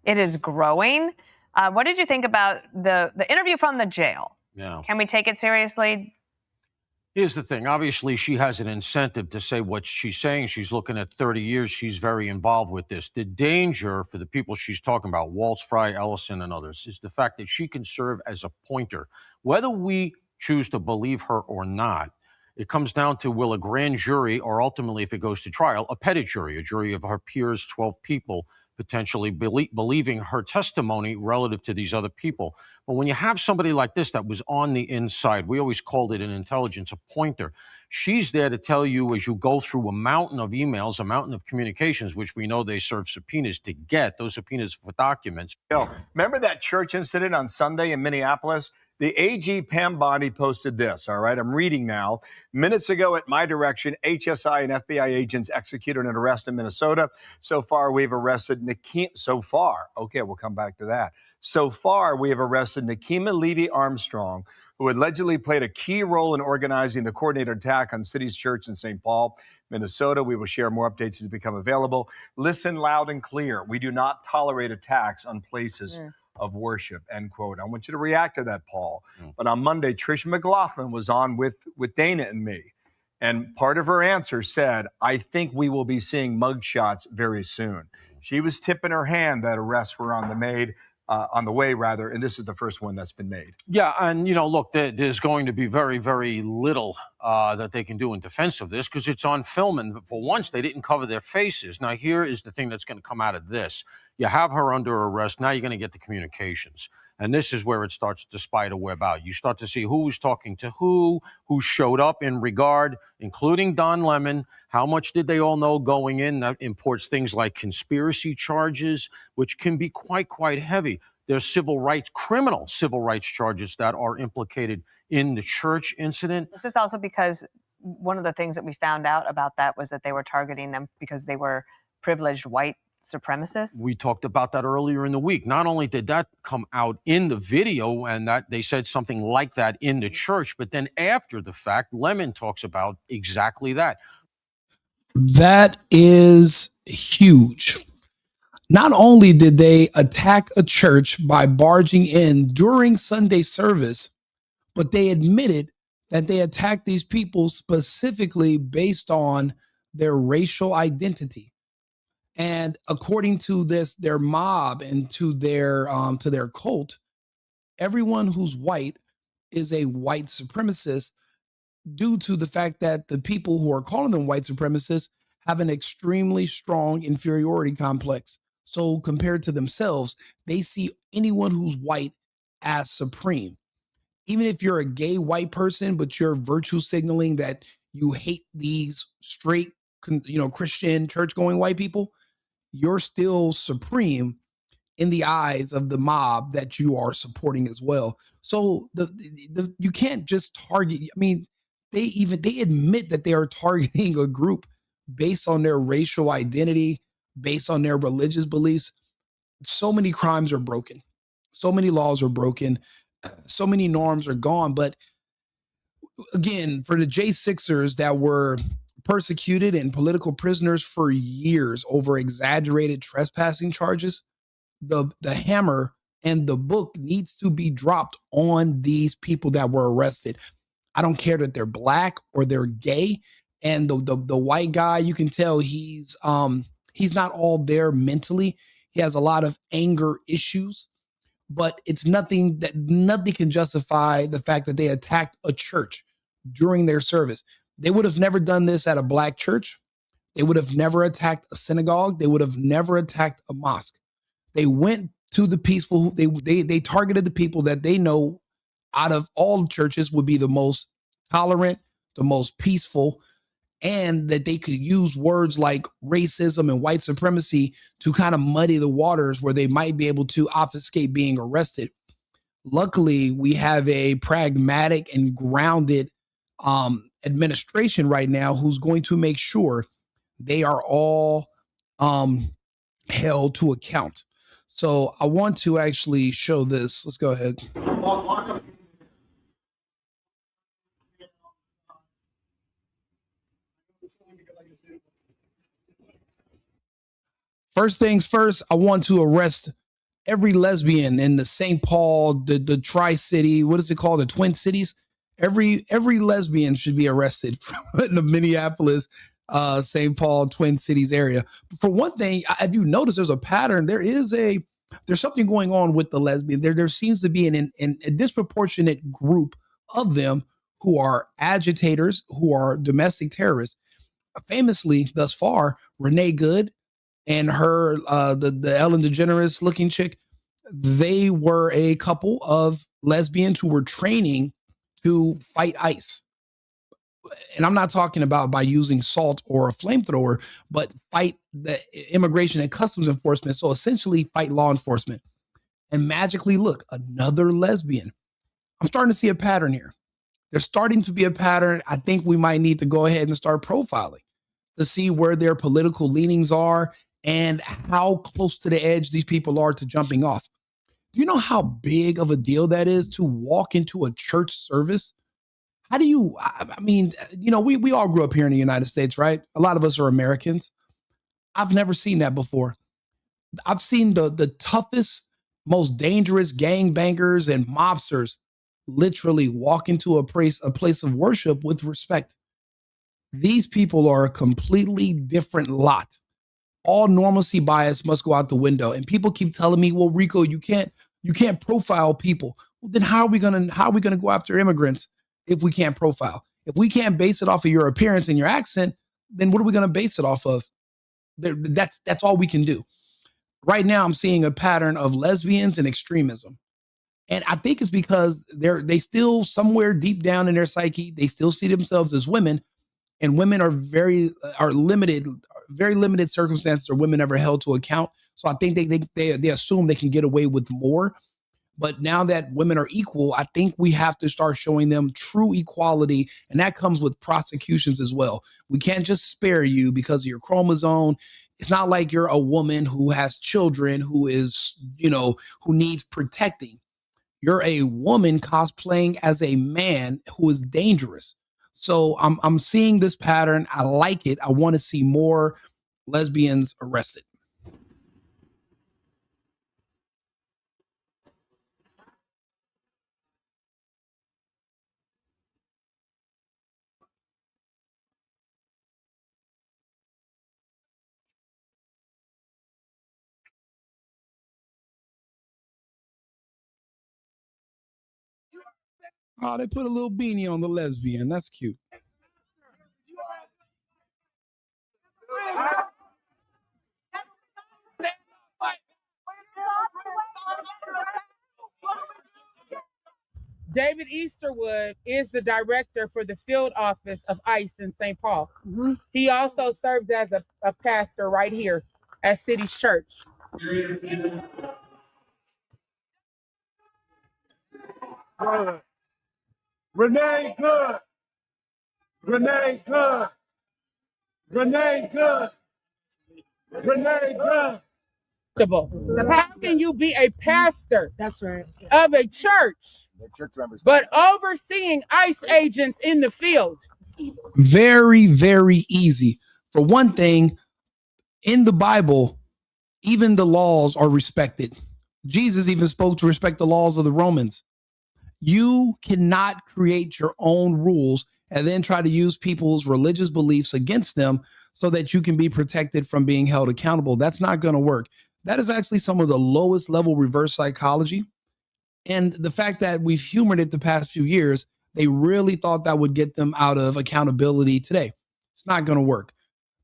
it is growing. What did you think about the interview from the jail? Yeah. Can we take it seriously? Here's the thing. Obviously, she has an incentive to say what she's saying. She's looking at 30 years. She's very involved with this. The danger for the people she's talking about, Waltz, Fry, Ellison, and others, is the fact that she can serve as a pointer. Whether we choose to believe her or not, it comes down to, will a grand jury, or ultimately, if it goes to trial, a petit jury, a jury of her peers, 12 people, potentially believing her testimony relative to these other people. But when you have somebody like this that was on the inside, we always called it in intelligence a pointer. She's there to tell you, as you go through a mountain of emails, a mountain of communications, which we know they serve subpoenas to get, those subpoenas for documents. Remember that church incident on Sunday in Minneapolis? The AG Pam Bondi posted this, all right? I'm reading now. Minutes ago, at my direction, HSI and FBI agents executed an arrest in Minnesota. So far, we've arrested So far, we'll come back to that. So far, we have arrested Nikema Levy Armstrong, who allegedly played a key role in organizing the coordinated attack on City's Church in St. Paul, Minnesota. We will share more updates as they become available. Listen loud and clear. We do not tolerate attacks on places of worship, end quote. I want you to react to that, Paul. But on Monday, Tricia McLaughlin was on with Dana and me. And part of her answer said, I think we will be seeing mugshots very soon. She was tipping her hand that arrests were on the way, and this is the first one that's been made. Yeah, and, look, there's going to be very, very little that they can do in defense of this because it's on film, and for once, they didn't cover their faces. Now, here is the thing that's going to come out of this. You have her under arrest. Now you're going to get the communications. And this is where it starts to spider web out. You start to see who was talking to who showed up in regard, including Don Lemon. How much did they all know going in? That imports things like conspiracy charges, which can be quite heavy. There's criminal civil rights charges that are implicated in the church incident. This is also because one of the things that we found out about that was that they were targeting them because they were privileged white supremacists. We talked about that earlier in the week. Not only did that come out in the video and that they said something like that in the church, but then after the fact, Lemon talks about exactly that. That is huge. Not only did they attack a church by barging in during Sunday service, but they admitted that they attacked these people specifically based on their racial identity. And according to their mob and to their cult, everyone who's white is a white supremacist due to the fact that the people who are calling them white supremacists have an extremely strong inferiority complex. So compared to themselves, they see anyone who's white as supreme. Even if you're a gay white person, but you're virtue signaling that you hate these straight, Christian church-going white people, you're still supreme in the eyes of the mob that you are supporting as well. So you can't just target. I mean, they admit that they are targeting a group based on their racial identity, based on their religious beliefs. So many crimes are broken. So many laws are broken. So many norms are gone. But again, for the J6ers that were persecuted and political prisoners for years over exaggerated trespassing charges, the hammer and the book needs to be dropped on these people that were arrested. I don't care that they're black or they're gay. And the white guy, you can tell he's not all there mentally. He has a lot of anger issues, but it's nothing can justify the fact that they attacked a church during their service. They would have never done this at a black church. They would have never attacked a synagogue. They would have never attacked a mosque. They went to the peaceful, they targeted the people that they know out of all churches would be the most tolerant, the most peaceful, and that they could use words like racism and white supremacy to kind of muddy the waters where they might be able to obfuscate being arrested. Luckily, we have a pragmatic and grounded administration right now who's going to make sure they are all held to account. So I want to actually show this. Let's go ahead. First things first, I want to arrest every lesbian in the St. Paul, the Tri-City, what is it called? The Twin Cities. Every lesbian should be arrested in the Minneapolis, St. Paul, Twin Cities area. For one thing, if you notice, there's a pattern. There's something going on with the lesbian. There seems to be a disproportionate group of them who are agitators, who are domestic terrorists. Famously, thus far, Renee Good and her, the Ellen DeGeneres looking chick, they were a couple of lesbians who were training to fight ICE. And I'm not talking about by using salt or a flamethrower, but fight the immigration and customs enforcement. So essentially fight law enforcement. And magically, look, another lesbian. I'm starting to see a pattern here. There's starting to be a pattern. I think we might need to go ahead and start profiling to see where their political leanings are and how close to the edge these people are to jumping off. Do you know how big of a deal that is to walk into a church service? How do you, I mean, you know, we all grew up here in the United States, right? A lot of us are Americans. I've never seen that before. I've seen the toughest, most dangerous gangbangers and mobsters literally walk into a place of worship with respect. These people are a completely different lot. All normalcy bias must go out the window. And people keep telling me, well, Rico, you can't profile people. Well, then how are we gonna go after immigrants if we can't profile? If we can't base it off of your appearance and your accent, then what are we gonna base it off of? That's all we can do. Right now, I'm seeing a pattern of lesbians and extremism. And I think it's because they still somewhere deep down in their psyche, they still see themselves as women, and women are very limited circumstances are women ever held to account. So I think they assume they can get away with more. But now that women are equal, I think we have to start showing them true equality. And that comes with prosecutions as well. We can't just spare you because of your chromosome. It's not like you're a woman who has children who is, who needs protecting. You're a woman cosplaying as a man who is dangerous. So I'm seeing this pattern. I like it. I want to see more lesbians arrested. Oh, they put a little beanie on the lesbian. That's cute. David Easterwood is the director for the field office of ICE in St. Paul. Mm-hmm. He also served as a pastor right here at City's Church. Renee Good. Renee Good. Renee Good. Renee Good. How can you be a pastor? That's right. Of a church, but overseeing ICE agents in the field? Very, very easy. For one thing, in the Bible, even the laws are respected. Jesus even spoke to respect the laws of the Romans. You cannot create your own rules and then try to use people's religious beliefs against them so that you can be protected from being held accountable. That's not going to work. That is actually some of the lowest level reverse psychology. And the fact that we've humored it the past few years, they really thought that would get them out of accountability today. It's not going to work.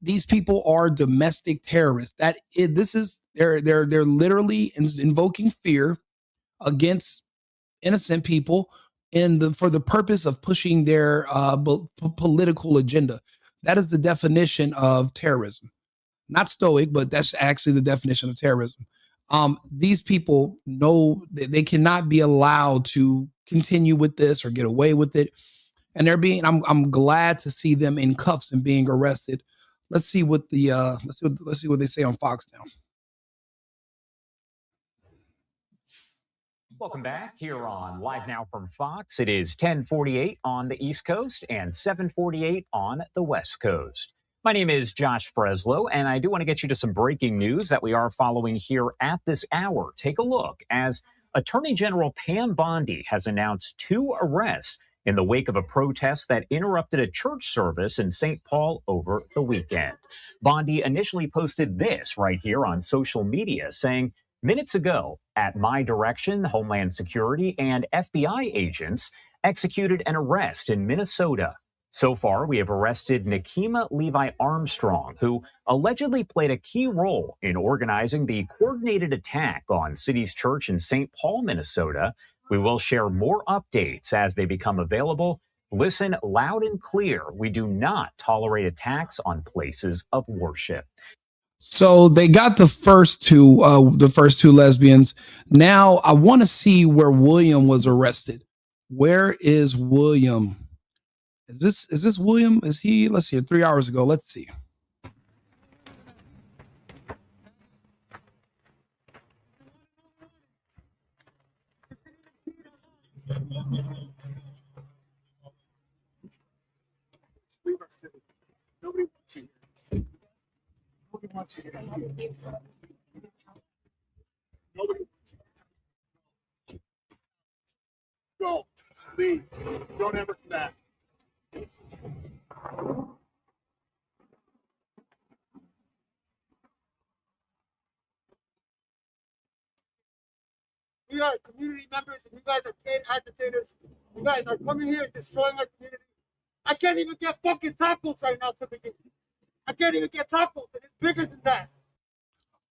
These people are domestic terrorists. They're literally invoking fear against innocent people for the purpose of pushing their political agenda. That is the definition of terrorism. Not stoic, but that's actually the definition of terrorism. These people know they cannot be allowed to continue with this or get away with it. And I'm glad to see them in cuffs and being arrested. Let's see what let's see what they say on Fox now. Welcome back here on Live Now from Fox. It is 10:48 on the East Coast and 7:48 on the West Coast. My name is Josh Breslow, and I do want to get you to some breaking news that we are following here at this hour. Take a look as Attorney General Pam Bondi has announced 2 arrests in the wake of a protest that interrupted a church service in St. Paul over the weekend. Bondi initially posted this right here on social media saying, minutes ago, at my direction, Homeland Security and FBI agents executed an arrest in Minnesota. So far, we have arrested Nakima Levi Armstrong, who allegedly played a key role in organizing the coordinated attack on City's Church in St. Paul, Minnesota. We will share more updates as they become available. Listen loud and clear. We do not tolerate attacks on places of worship. So they got the first two lesbians. Now I want to see where William was arrested. Where is William? Is this William? Is he? Let's see. 3 hours ago. Let's see. Leave our city. Nobody wants you here. Nobody wants you here. Nobody wants you here. Go. Leave. Don't ever come back. We are community members, and you guys are paid agitators. You guys are coming here and destroying our community. I can't even get fucking tacos right now to begin. I can't even get tacos, and it's bigger than that.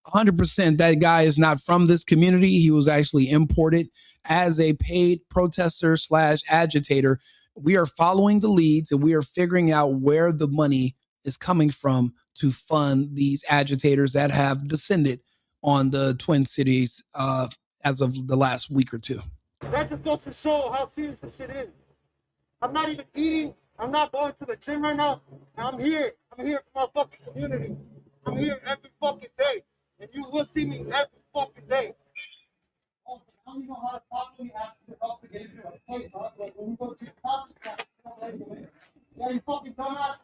100%. That guy is not from this community. He was actually imported as a paid protester / agitator. We are following the leads, and we are figuring out where the money is coming from to fund these agitators that have descended on the Twin Cities as of the last week or two. That just goes to show how serious this shit is. I'm not even eating. I'm not going to the gym right now. I'm here. I'm here for my fucking community. I'm here every fucking day. And you will see me every fucking day. I don't even know how to properly ask for help to get into a place, huh? Like when we go to the top, yeah, you fucking dumbass.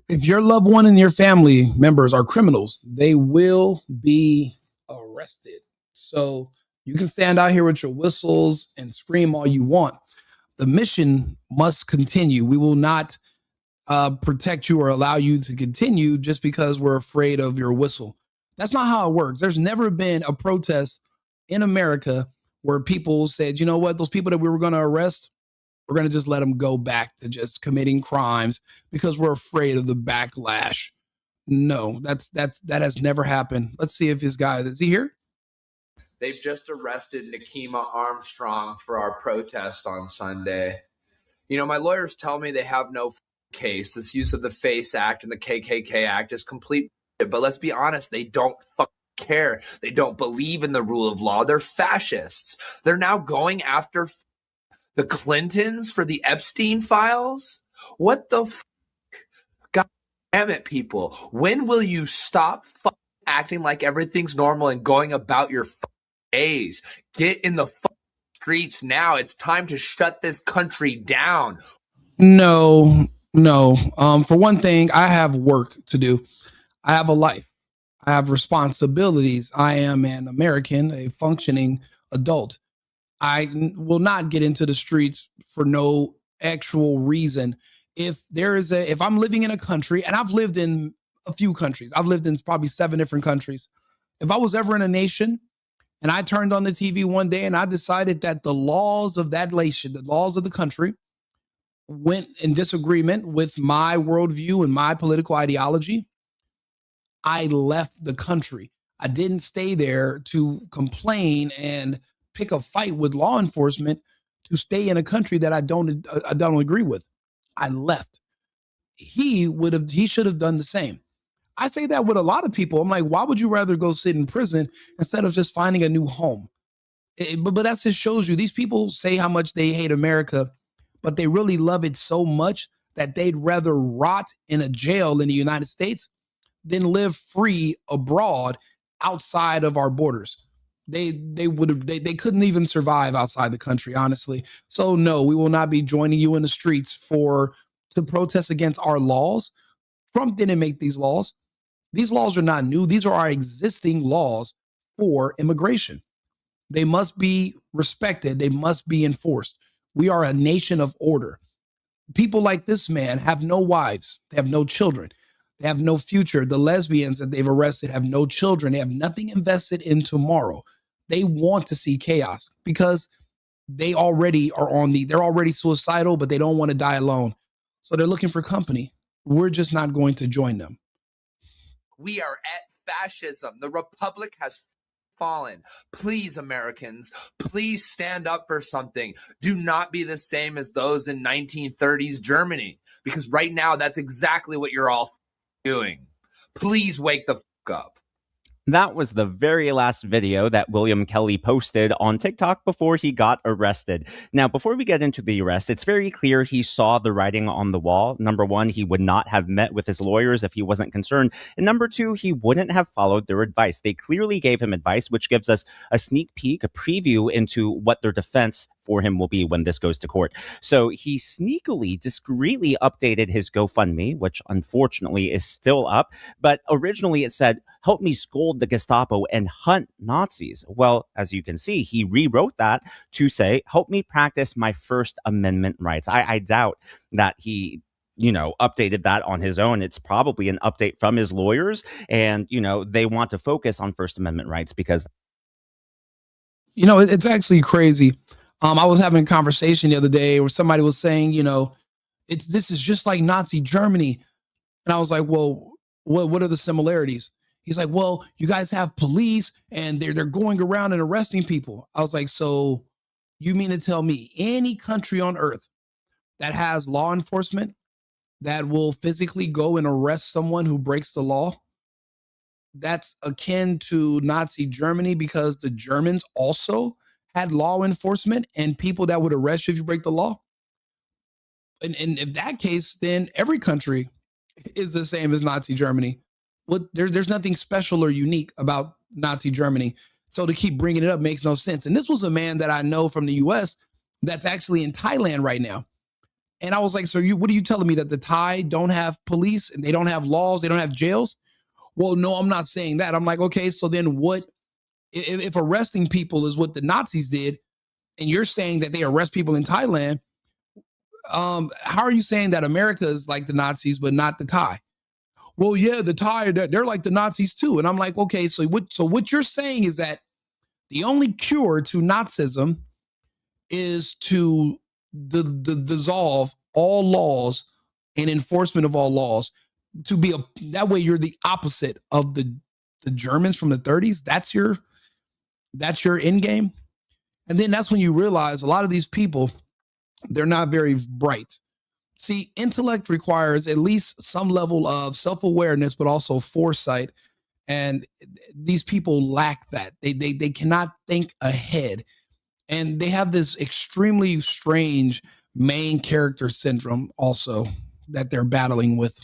If your loved one and your family members are criminals, they will be arrested. So you can stand out here with your whistles and scream all you want. The mission must continue. We will not protect you or allow you to continue just because we're afraid of your whistle. That's not how it works. There's never been a protest in America where people said, you know what, those people that we were going to arrest, we're going to just let them go back to just committing crimes because we're afraid of the backlash. No, that has never happened. Let's see if his guy, is he here? They've just arrested Nakima Armstrong for our protest on Sunday. You know, my lawyers tell me they have no case. This use of the FACE Act and the KKK Act is complete. But let's be honest, they don't care. They don't believe in the rule of law. They're fascists. They're now going after the Clintons for the Epstein files. What the God damn it, people. When will you stop acting like everything's normal and going about your days? Get in the streets now. It's time to shut this country down. No. For one thing, I have work to do. I have a life. I have responsibilities. I am an American, a functioning adult. I will not get into the streets for no actual reason. If I'm living in a country, and I've lived in a few countries, I've lived in probably 7 different countries. If I was ever in a nation and I turned on the TV one day and I decided that the laws of that nation, the laws of the country, went in disagreement with my worldview and my political ideology, I left the country. I didn't stay there to complain and pick a fight with law enforcement to stay in a country that I don't agree with. I left. He should have done the same. I say that with a lot of people. I'm like, why would you rather go sit in prison instead of just finding a new home? But that just shows you these people say how much they hate America, but they really love it so much that they'd rather rot in a jail in the United States than live free abroad outside of our borders. They couldn't even survive outside the country, honestly. So no, we will not be joining you in the streets to protest against our laws. Trump didn't make these laws. These laws are not new. These are our existing laws for immigration. They must be respected. They must be enforced. We are a nation of order. People like this man have no wives. They have no children. They have no future. The lesbians that they've arrested have no children. They have nothing invested in tomorrow. They want to see chaos because they're already suicidal, but they don't want to die alone. So they're looking for company. We're just not going to join them. We are at fascism. The republic has fallen. Please, Americans, please stand up for something. Do not be the same as those in 1930s Germany, because right now that's exactly what you're all doing. Please wake the fuck up. That was the very last video that William Kelly posted on TikTok before he got arrested. Now, before we get into the arrest, it's very clear he saw the writing on the wall. Number one, he would not have met with his lawyers if he wasn't concerned. And number two, he wouldn't have followed their advice. They clearly gave him advice, which gives us a sneak peek, a preview into what their defense for him will be when this goes to court. So he sneakily, discreetly updated his GoFundMe, which unfortunately is still up. But originally it said, "Help me scold the Gestapo and hunt Nazis." Well, as you can see, he rewrote that to say, "Help me practice my First Amendment rights." I doubt that he updated that on his own. It's probably an update from his lawyers. And, they want to focus on First Amendment rights because, it's actually crazy. I was having a conversation the other day where somebody was saying, this is just like Nazi Germany. And I was like, well, what are the similarities? He's like, well, you guys have police and they're going around and arresting people. I was like, so you mean to tell me any country on earth that has law enforcement that will physically go and arrest someone who breaks the law, that's akin to Nazi Germany, because the Germans also had law enforcement and people that would arrest you if you break the law? And in that case, then every country is the same as Nazi Germany. Well, there's nothing special or unique about Nazi Germany. So to keep bringing it up makes no sense. And this was a man that I know from the US that's actually in Thailand right now. And I was like, so what are you telling me, that the Thai don't have police and they don't have laws, they don't have jails? Well, no, I'm not saying that. I'm like, okay, so then what, if arresting people is what the Nazis did, and you're saying that they arrest people in Thailand, how are you saying that America is like the Nazis, but not the Thai? Well, yeah, the Thai, they're like the Nazis too. And I'm like, okay, so what you're saying is that the only cure to Nazism is to dissolve all laws and enforcement of all laws, to be that way you're the opposite of the Germans from the 30s. That's your end game. And then that's when you realize a lot of these people, they're not very bright. See, intellect requires at least some level of self-awareness, but also foresight. And these people lack that. They cannot think ahead. And they have this extremely strange main character syndrome also that they're battling with.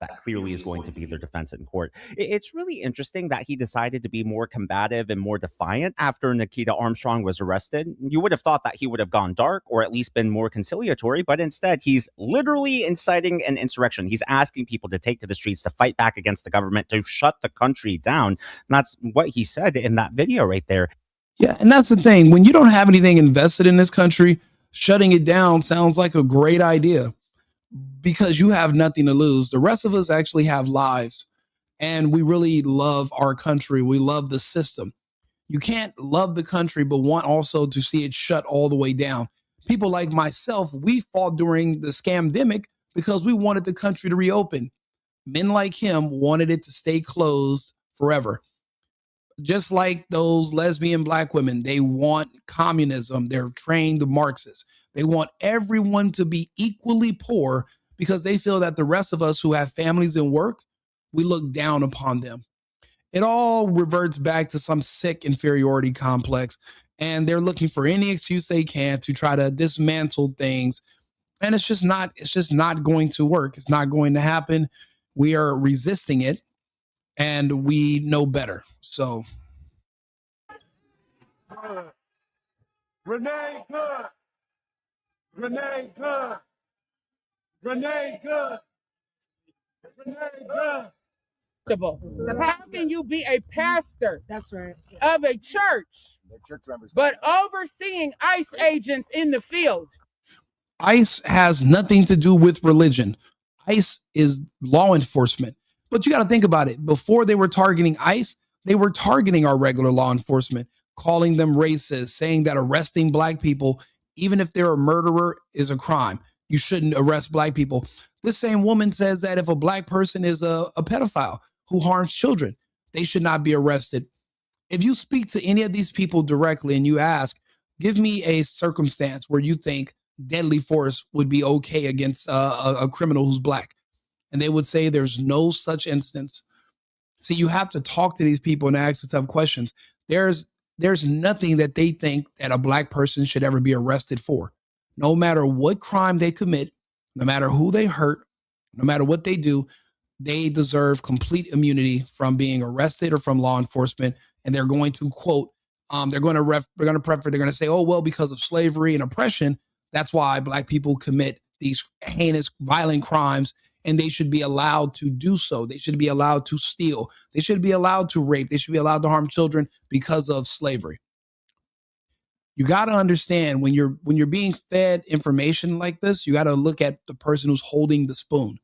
That clearly is going to be their defense in court. It's really interesting that he decided to be more combative and more defiant after Nikita Armstrong was arrested. You would have thought that he would have gone dark or at least been more conciliatory, but instead he's literally inciting an insurrection. He's asking people to take to the streets to fight back against the government, to shut the country down. And that's what he said in that video right there. Yeah, and that's the thing. When you don't have anything invested in this country, shutting it down sounds like a great idea, because you have nothing to lose. The rest of us actually have lives, and we really love our country. We love the system. You can't love the country but want also to see it shut all the way down. People like myself, we fought during the scamdemic because we wanted the country to reopen. Men like him wanted it to stay closed forever. Just like those lesbian black women, they want communism. They're trained Marxists. They want everyone to be equally poor because they feel that the rest of us who have families and work, we look down upon them. It all reverts back to some sick inferiority complex, and they're looking for any excuse they can to try to dismantle things. And it's just not going to work. It's not going to happen. We are resisting it, and we know better. So Renee good. Renee good. Renee good. Renee good. How can you be a pastor That's right. of a church, but overseeing ICE agents in the field? ICE has nothing to do with religion. ICE is law enforcement. But you got to think about it. Before they were targeting ICE, they were targeting our regular law enforcement, calling them racist, saying that arresting black people, even if they're a murderer, is a crime. You shouldn't arrest black people. This same woman says that if a black person is a pedophile who harms children, they should not be arrested. If you speak to any of these people directly and you ask, give me a circumstance where you think deadly force would be okay against a criminal who's black, and they would say there's no such instance. See, you have to talk to these people and ask the tough questions. There's nothing that they think that a black person should ever be arrested for. No matter what crime they commit, no matter who they hurt, no matter what they do, they deserve complete immunity from being arrested or from law enforcement. And they're going to quote, they're going to say, oh, well, because of slavery and oppression, that's why black people commit these heinous, violent crimes, and they should be allowed to do so. They should be allowed to steal. They should be allowed to rape. They should be allowed to harm children because of slavery. You got to understand when you're being fed information like this, you got to look at the person who's holding the spoon.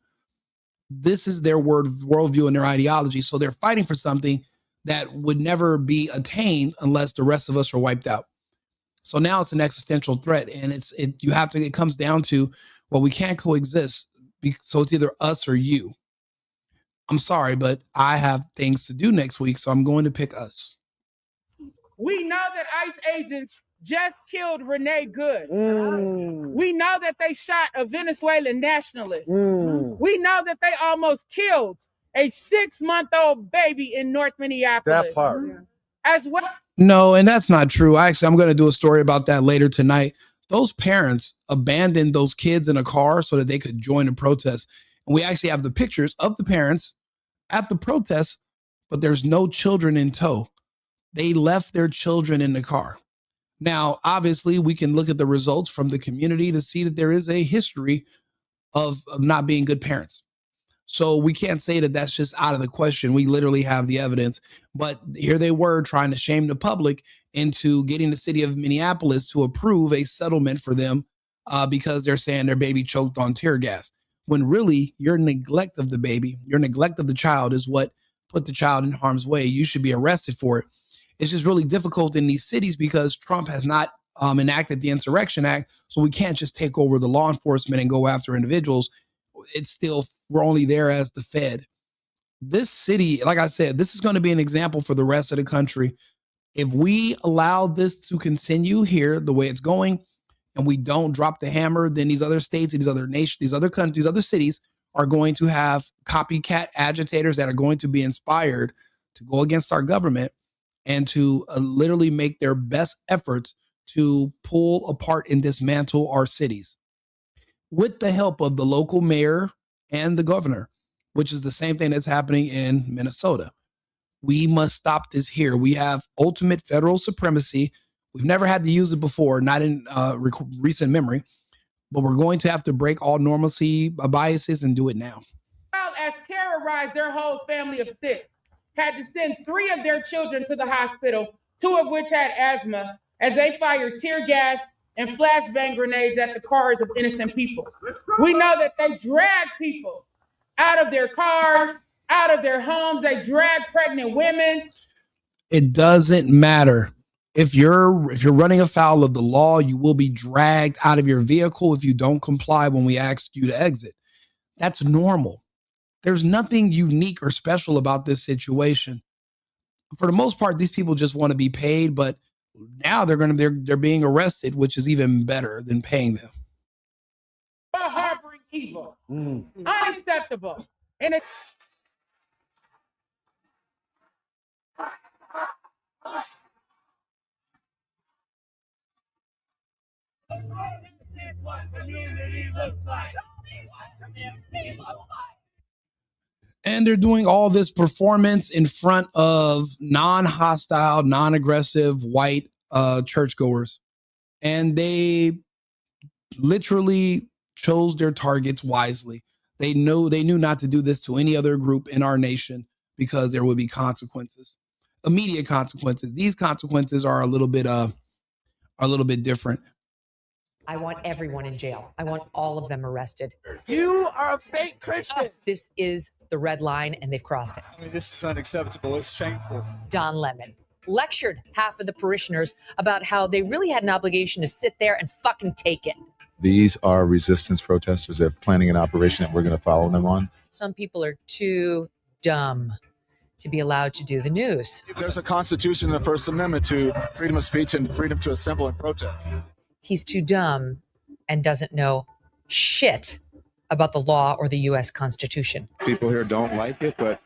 This is their worldview and their ideology. So they're fighting for something that would never be attained unless the rest of us are wiped out. So now it's an existential threat, and it comes down to, well, we can't coexist. So it's either us or you. I'm sorry, but I have things to do next week, so I'm going to pick us. We know that ICE agents just killed Renee Good. We know that they shot a Venezuelan nationalist. We know that they almost killed a 6-month-old baby in North Minneapolis. That part. As well. No, and that's not true. Actually, I'm going to do a story about that later tonight. Those parents abandoned those kids in a car so that they could join a protest. And we actually have the pictures of the parents at the protest, but there's no children in tow. They left their children in the car. Now, obviously, we can look at the results from the community to see that there is a history of not being good parents. So we can't say that that's just out of the question. We literally have the evidence. But here they were trying to shame the public into getting the city of Minneapolis to approve a settlement for them because they're saying their baby choked on tear gas. When really your neglect of the baby, your neglect of the child is what put the child in harm's way. You should be arrested for it. It's just really difficult in these cities because Trump has not enacted the Insurrection Act. So we can't just take over the law enforcement and go after individuals. We're only there as the Fed. This city, like I said, this is going to be an example for the rest of the country. If we allow this to continue here the way it's going, and we don't drop the hammer, then these other states, these other nations, these other countries, these other cities are going to have copycat agitators that are going to be inspired to go against our government and to literally make their best efforts to pull apart and dismantle our cities with the help of the local mayor and the governor, which is the same thing that's happening in Minnesota. We must stop this here. We have ultimate federal supremacy. We've never had to use it before, not in recent memory, but we're going to have to break all normalcy biases and do it now. As terrorized their whole family of 6, had to send 3 of their children to the hospital, 2 of which had asthma, as they fired tear gas and flashbang grenades at the cars of innocent people. We know that they drag people out of their cars, out of their homes. They drag pregnant women. It doesn't matter. If you're running afoul of the law, you will be dragged out of your vehicle if you don't comply when we ask you to exit. That's normal. There's nothing unique or special about this situation. For the most part, these people just want to be paid, but now they're being arrested, which is even better than paying them. Harboring evil, unacceptable, and And they're doing all this performance in front of non-hostile, non-aggressive white churchgoers. And they literally chose their targets wisely. They knew not to do this to any other group in our nation because there would be consequences, immediate consequences. These consequences are a little bit different. I want everyone in jail. I want all of them arrested. You are a fake Christian. This is the red line, and they've crossed it. I mean, this is unacceptable. It's shameful. Don Lemon lectured half of the parishioners about how they really had an obligation to sit there and fucking take it. These are resistance protesters. They're planning an operation that we're going to follow them on. Some people are too dumb to be allowed to do the news. There's a constitution in the First Amendment to freedom of speech and freedom to assemble and protest. He's too dumb and doesn't know shit about the law or the U.S. Constitution. People here don't like it, but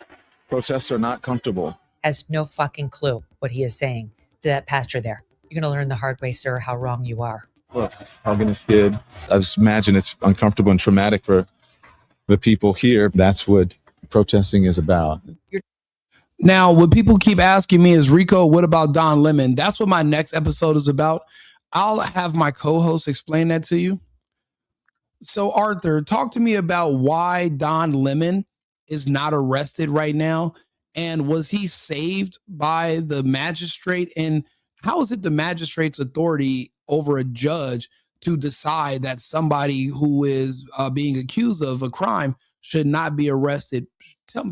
protests are not comfortable. Has no fucking clue what he is saying to that pastor there. You're going to learn the hard way, sir, how wrong you are. Look, hugging this kid. I just imagine it's uncomfortable and traumatic for the people here. That's what protesting is about. Now, what people keep asking me is, Rico, what about Don Lemon? That's what my next episode is about. I'll have my co-host explain that to you. So, Arthur, talk to me about why Don Lemon is not arrested right now. And was he saved by the magistrate? And how is it the magistrate's authority over a judge to decide that somebody who is being accused of a crime should not be arrested?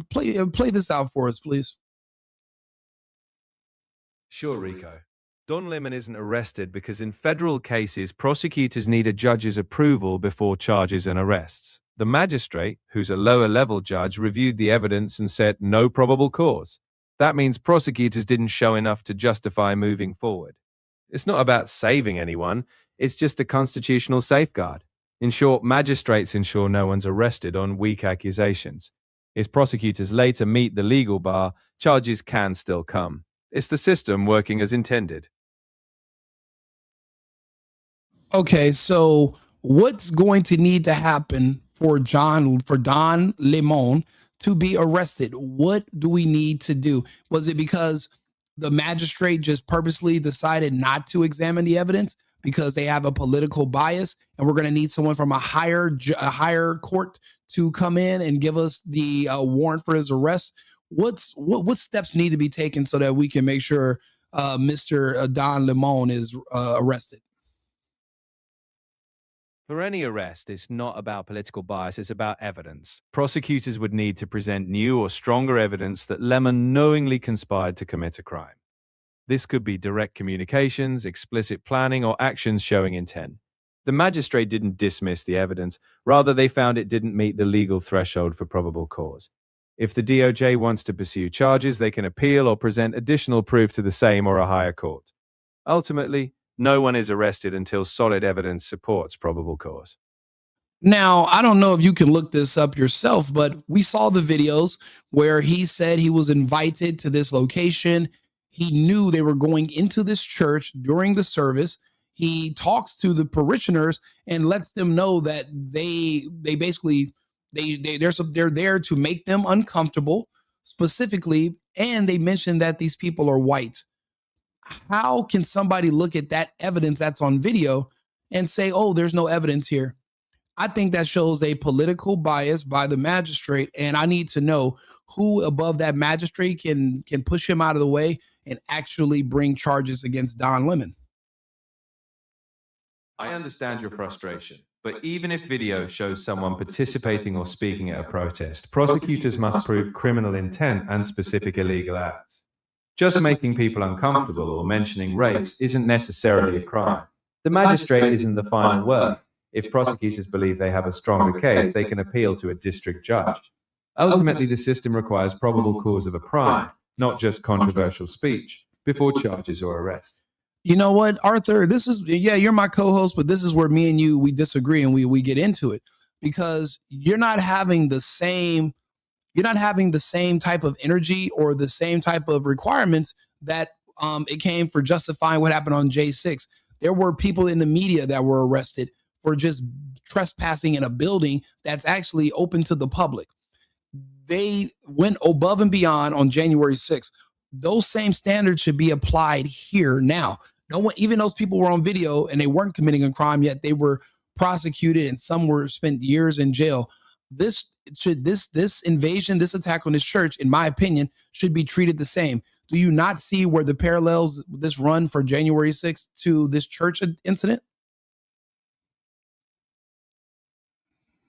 Play this out for us, please. Sure, Rico. Don Lemon isn't arrested because in federal cases, prosecutors need a judge's approval before charges and arrests. The magistrate, who's a lower-level judge, reviewed the evidence and said no probable cause. That means prosecutors didn't show enough to justify moving forward. It's not about saving anyone, it's just a constitutional safeguard. In short, magistrates ensure no one's arrested on weak accusations. If prosecutors later meet the legal bar, charges can still come. It's the system working as intended. Okay, so what's going to need to happen for Don Lemon to be arrested? What do we need to do? Was it because the magistrate just purposely decided not to examine the evidence because they have a political bias, and we're going to need someone from a higher court to come in and give us the warrant for his arrest? What steps need to be taken so that we can make sure Mr. Don Lemon is arrested? For any arrest, it's not about political bias, it's about evidence. Prosecutors would need to present new or stronger evidence that Lemon knowingly conspired to commit a crime. This could be direct communications, explicit planning, or actions showing intent. The magistrate didn't dismiss the evidence, rather they found it didn't meet the legal threshold for probable cause. If the DOJ wants to pursue charges, they can appeal or present additional proof to the same or a higher court. Ultimately, no one is arrested until solid evidence supports probable cause. Now, I don't know if you can look this up yourself, but we saw the videos where he said he was invited to this location. He knew they were going into this church during the service. He talks to the parishioners and lets them know that they're there to make them uncomfortable specifically. And they mentioned that these people are white. How can somebody look at that evidence that's on video and say, oh, there's no evidence here? I think that shows a political bias by the magistrate. And I need to know who above that magistrate can push him out of the way and actually bring charges against Don Lemon. I understand your frustration, but even if video shows someone participating or speaking at a protest, prosecutors must prove criminal intent and specific illegal acts. Just making people uncomfortable or mentioning race isn't necessarily a crime. The magistrate isn't the final word. If prosecutors believe they have a stronger case, they can appeal to a district judge. Ultimately, the system requires probable cause of a crime, not just controversial speech, before charges or arrest. You know what, Arthur, you're my co-host, but this is where me and you, we disagree and we get into it, because you're not having the same type of energy or the same type of requirements that it came for justifying what happened on J6. There were people in the media that were arrested for just trespassing in a building that's actually open to the public. They went above and beyond on January 6th. Those same standards should be applied here now. No one, even those people were on video and they weren't committing a crime yet, they were prosecuted and some were spent years in jail. This invasion, this attack on this church, in my opinion, should be treated the same. Do you not see where the parallels this run for January 6th to this church incident?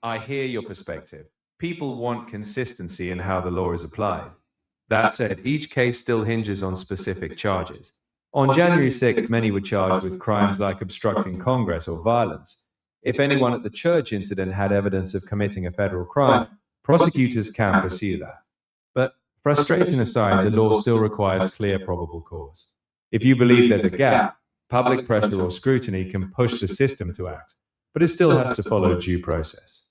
I hear your perspective. People want consistency in how the law is applied. That said, each case still hinges on specific charges. On January 6th, many were charged with crimes like obstructing Congress or violence. If anyone at the church incident had evidence of committing a federal crime, prosecutors can pursue that. But frustration aside, the law still requires clear probable cause. If you believe there's a gap, public pressure or scrutiny can push the system to act, but it still has to follow due process.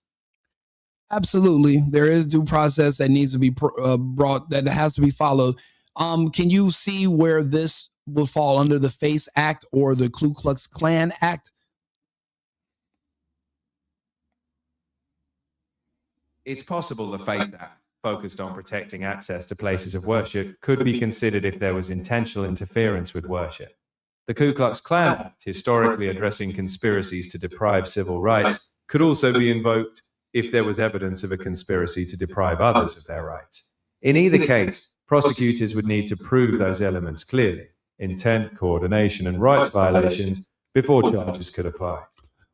Absolutely. There is due process that needs to be brought, that has to be followed. Can you see where this will fall under the FACE Act or the Ku Klux Klan Act? It's possible the FACE Act, focused on protecting access to places of worship, could be considered if there was intentional interference with worship. The Ku Klux Klan Act, historically addressing conspiracies to deprive civil rights, could also be invoked if there was evidence of a conspiracy to deprive others of their rights. In either case, prosecutors would need to prove those elements clearly, intent, coordination, and rights violations, before charges could apply.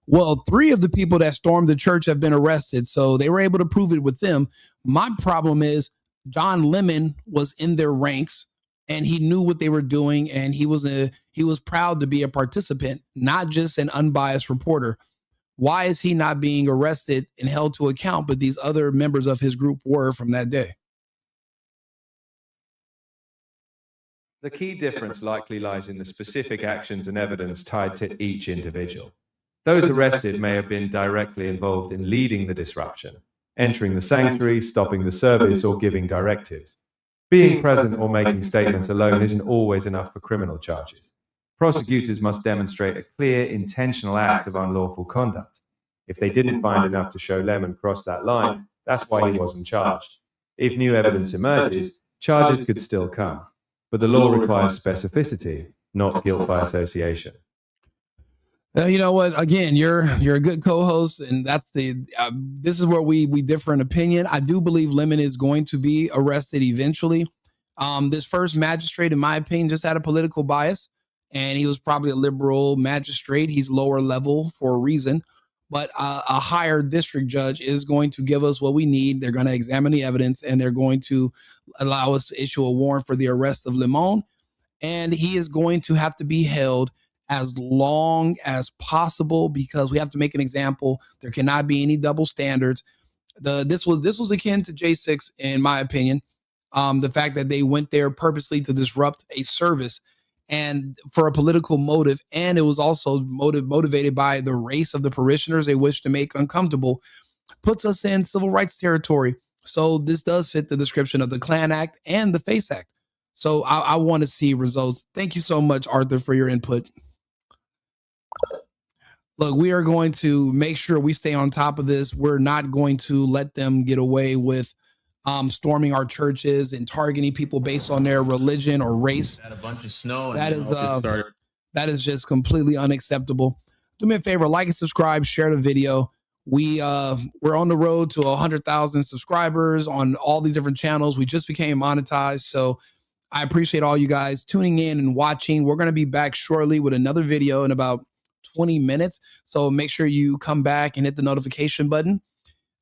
Well, 3 of the people that stormed the church have been arrested, so they were able to prove it with them. My problem is John Lemon was in their ranks and he knew what they were doing, and he was proud to be a participant, not just an unbiased reporter. Why is he not being arrested and held to account, but these other members of his group were from that day? The key difference likely lies in the specific actions and evidence tied to each individual. Those arrested may have been directly involved in leading the disruption, entering the sanctuary, stopping the service, or giving directives. Being present or making statements alone isn't always enough for criminal charges. Prosecutors must demonstrate a clear, intentional act of unlawful conduct. If they didn't find enough to show Lemon crossed that line, that's why he wasn't charged. If new evidence emerges, charges could still come. But the law requires specificity, not guilt by association. You know what? Again, you're a good co-host, and that's this is where we differ in opinion. I do believe Lemon is going to be arrested eventually. This first magistrate, in my opinion, just had a political bias, and he was probably a liberal magistrate. He's lower level for a reason, but a higher district judge is going to give us what we need. They're going to examine the evidence, and they're going to allow us to issue a warrant for the arrest of Lemon, and he is going to have to be held as long as possible, because we have to make an example. There cannot be any double standards. This was akin to J6, in my opinion. The fact that they went there purposely to disrupt a service and for a political motive, and it was also motivated by the race of the parishioners they wish to make uncomfortable, puts us in civil rights territory. So this does fit the description of the Klan Act and the FACE Act. So I want to see results. Thank you so much, Arthur, for your input. Look, we are going to make sure we stay on top of this. We're not going to let them get away with storming our churches and targeting people based on their religion or race. Had a bunch of snow. That is just completely unacceptable. Do me a favor, like and subscribe, share the video. We're on the road to 100,000 subscribers on all these different channels. We just became monetized, so I appreciate all you guys tuning in and watching. We're going to be back shortly with another video in about 20 minutes. So make sure you come back and hit the notification button.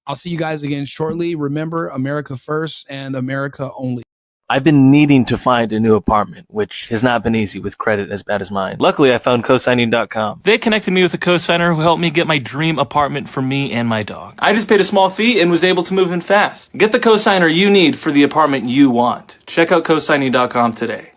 I'll see you guys again shortly. Remember, America first and America only. I've been needing to find a new apartment, which has not been easy with credit as bad as mine. Luckily, I found cosigning.com. They connected me with a cosigner who helped me get my dream apartment for me and my dog. I just paid a small fee and was able to move in fast. Get the cosigner you need for the apartment you want. Check out cosigning.com today.